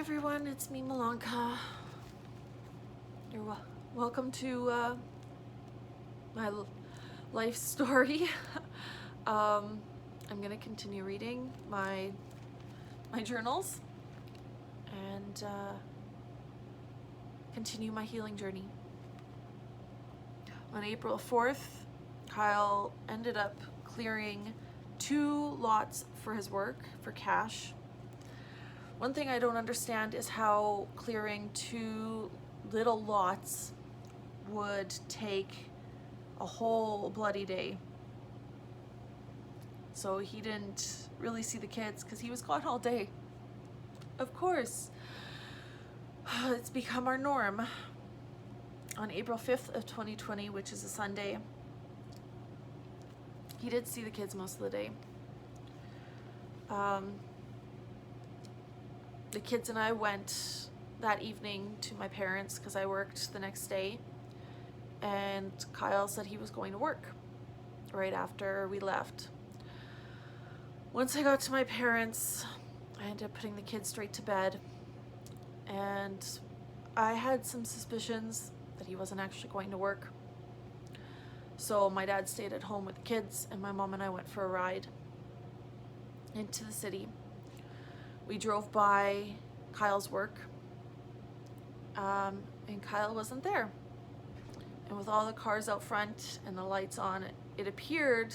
everyone, it's me, Malanka. You're welcome to my life story. I'm gonna continue reading my journals and continue my healing journey. On April 4th, Kyle ended up clearing 2 lots for his work for cash. One thing I don't understand is how clearing 2 little lots would take a whole bloody day. So he didn't really see the kids because he was gone all day. Of course, it's become our norm. On April 5th of 2020, which is a Sunday, he did see the kids most of the day. The kids and I went that evening to my parents because I worked the next day, and Kyle said he was going to work right after we left. Once I got to my parents, I ended up putting the kids straight to bed, and I had some suspicions that he wasn't actually going to work. So my dad stayed at home with the kids, and my mom and I went for a ride into the city. We drove by Kyle's work, and Kyle wasn't there. And with all the cars out front and the lights on, it appeared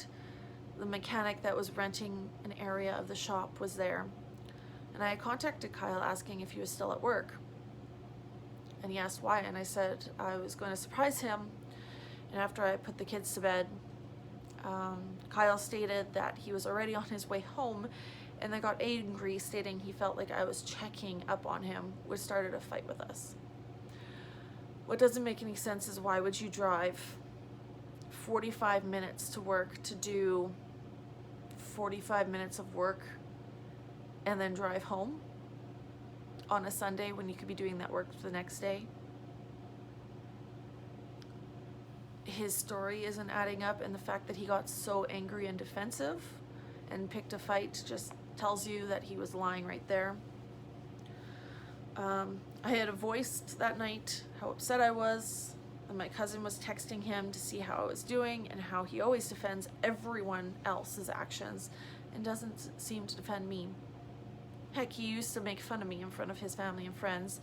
the mechanic that was renting an area of the shop was there. And I contacted Kyle asking if he was still at work. And he asked why, and I said I was going to surprise him. And after I put the kids to bed, Kyle stated that he was already on his way home, and then got angry, stating he felt like I was checking up on him, which started a fight with us. What doesn't make any sense is, why would you drive 45 minutes to work to do 45 minutes of work and then drive home on a Sunday when you could be doing that work the next day? His story isn't adding up, and the fact that he got so angry and defensive and picked a fight just tells you that he was lying right there. I had voiced that night how upset I was, and my cousin was texting him to see how I was doing, and how he always defends everyone else's actions and doesn't seem to defend me. Heck, he used to make fun of me in front of his family and friends,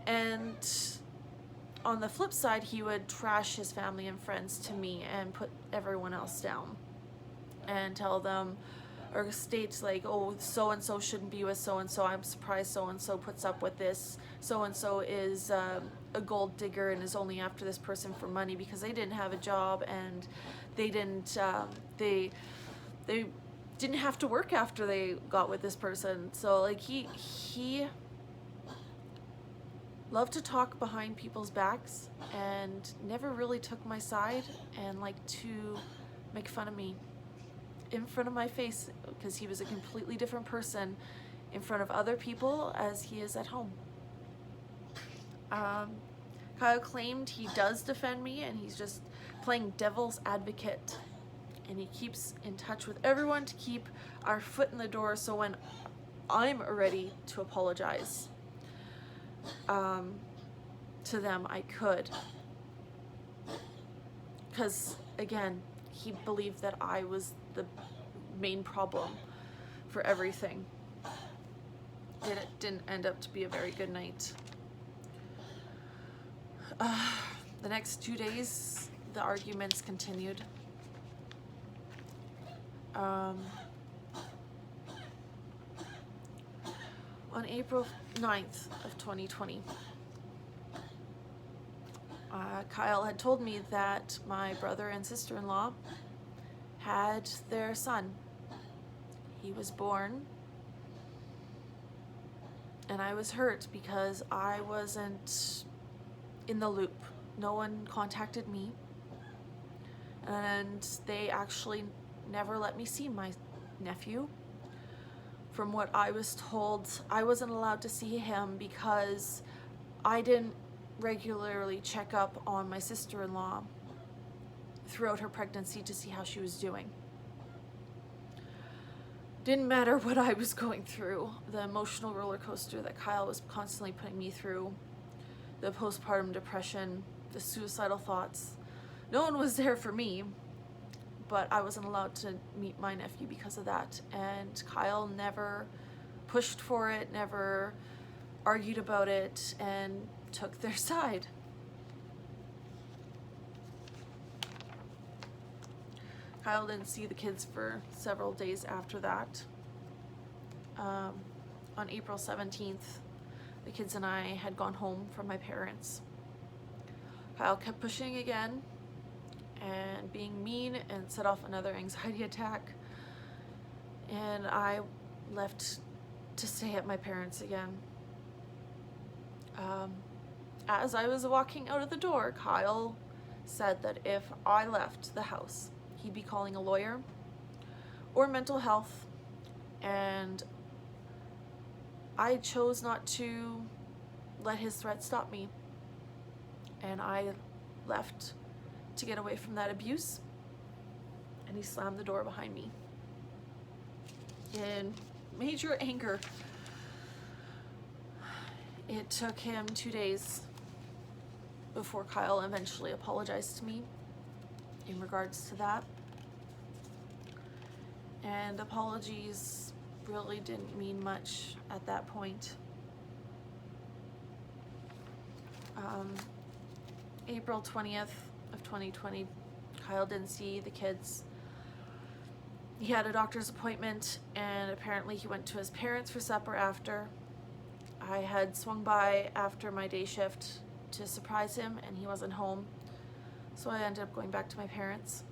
and on the flip side, he would trash his family and friends to me and put everyone else down and tell them, or state like, oh, so-and-so shouldn't be with so-and-so, I'm surprised so-and-so puts up with this, so-and-so is a gold digger and is only after this person for money because they didn't have a job, and they didn't have to work after they got with this person. So like he loved to talk behind people's backs and never really took my side, and liked to make fun of me in front of my face, because he was a completely different person in front of other people as he is at home. Kyle claimed he does defend me, and he's just playing devil's advocate, and he keeps in touch with everyone to keep our foot in the door, so when I'm ready to apologize to them, I could. Because again, he believed that I was the main problem for everything. It didn't end up to be a very good night. The next 2 days, the arguments continued. On April 9th of 2020, Kyle had told me that my brother and sister-in-law had their son. He was born, and I was hurt because I wasn't in the loop. No one contacted me, and they actually never let me see my nephew. From what I was told, I wasn't allowed to see him because I didn't regularly check up on my sister-in-law throughout her pregnancy to see how she was doing. Didn't matter what I was going through, the emotional roller coaster that Kyle was constantly putting me through, the postpartum depression, the suicidal thoughts. No one was there for me, but I wasn't allowed to meet my nephew because of that. And Kyle never pushed for it, never argued about it, and took their side. Kyle didn't see the kids for several days after that. On April 17th, the kids and I had gone home from my parents. Kyle kept pushing again and being mean and set off another anxiety attack. And I left to stay at my parents again. As I was walking out of the door, Kyle said that if I left the house, he'd be calling a lawyer or mental health, and I chose not to let his threats stop me, and I left to get away from that abuse, and he slammed the door behind me in major anger. It took him 2 days before Kyle eventually apologized to me in regards to that. And apologies really didn't mean much at that point. April 20th of 2020, Kyle didn't see the kids. He had a doctor's appointment, and apparently he went to his parents for supper after. I had swung by after my day shift to surprise him, and he wasn't home, so I ended up going back to my parents.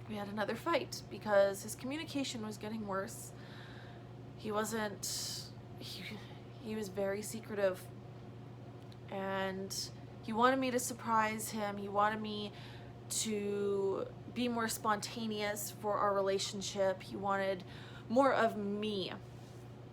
We had another fight because his communication was getting worse. He was very secretive, and he wanted me to surprise him. He wanted me to be more spontaneous for our relationship. He wanted more of me.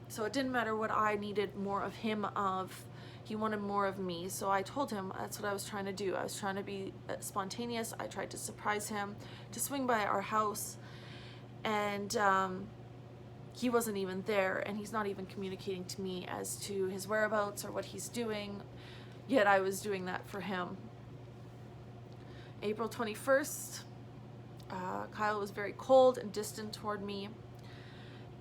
So it didn't matter what I needed more of him of. He wanted more of me. So I told him that's what I was trying to do. I was trying to be spontaneous. I tried to surprise him, to swing by our house, and he wasn't even there, and he's not even communicating to me as to his whereabouts or what he's doing, yet I was doing that for him. April 21st, Kyle was very cold and distant toward me,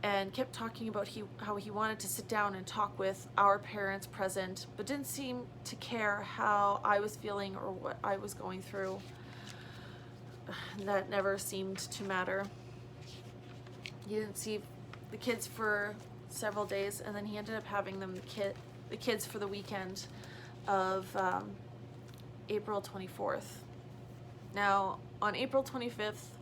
and kept talking about how he wanted to sit down and talk with our parents present, but didn't seem to care how I was feeling or what I was going through. That never seemed to matter. He didn't see the kids for several days, and then he ended up having the kids for the weekend of April 24th. Now, on April 25th,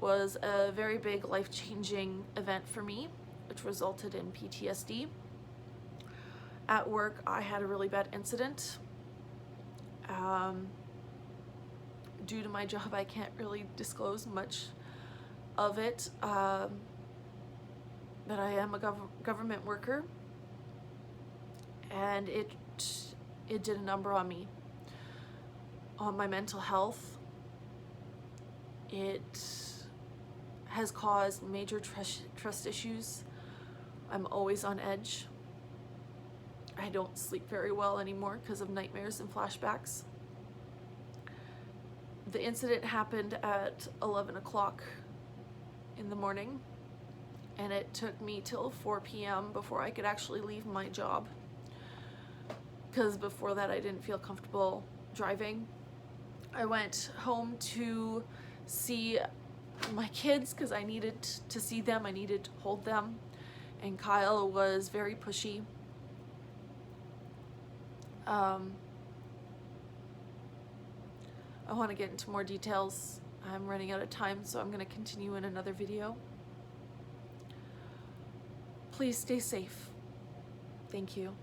was a very big life-changing event for me, which resulted in PTSD. At work, I had a really bad incident. Due to my job, I can't really disclose much of it, but I am a government worker, and it did a number on me, on my mental health. It has caused major trust issues. I'm always on edge. I don't sleep very well anymore because of nightmares and flashbacks. The incident happened at 11 o'clock in the morning, and it took me till 4 p.m. before I could actually leave my job, because before that I didn't feel comfortable driving. I went home to see my kids because I needed to see them, I needed to hold them, and Kyle was very pushy. I want to get into more details. I'm running out of time, so I'm going to continue in another video. Please stay safe. Thank you.